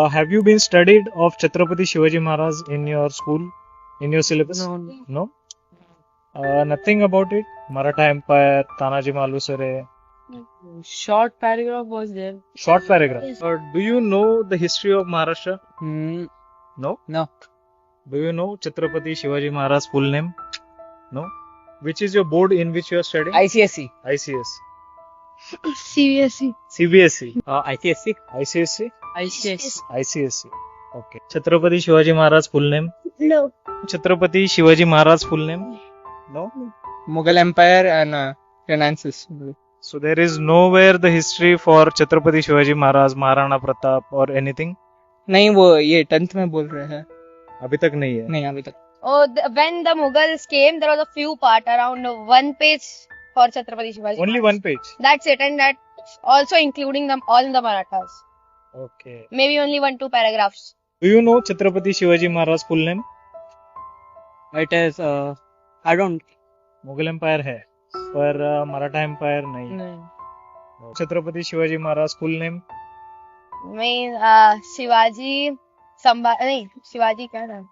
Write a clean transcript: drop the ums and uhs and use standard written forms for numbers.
Have you been studied of Chhatrapati Shivaji Maharaj in your school, in your syllabus? No. No? Nothing about it? Maratha Empire, Tanaji Malusare. Short paragraph was there. Short paragraph. Do you know the history of Maharashtra? No? No. Do you know Chhatrapati Shivaji Maharaj full name? No? Which is your board in which you are studying? ICSE. ICS. CBSE. CBSE. ICSE. ICSE. ICS. ICSE. Okay. Chhatrapati Shivaji Maharaj full name? No. Chhatrapati Shivaji Maharaj full name? No? Mughal Empire and Renaissance. So there is nowhere the history for Chhatrapati Shivaji Maharaj, Maharana Pratap or anything? नहीं वो ये 10th में बोल रहे हैं. अभी तक नहीं है. नहीं अभी तक. Oh, when the Mughals came, there was a few part around 1 page for Chhatrapati Shivaji. Only Maharaj. one page. That's it, and that also including them all the Marathas. Okay. Maybe only 1-2 paragraphs. Do you know Chhatrapati Shivaji Maharaj full name? It is I don't. Mughal empire है पर Maratha empire नहीं. Chhatrapati Shivaji Maharaj full name? Shivaji नहीं, शिवाजी क्या नाम?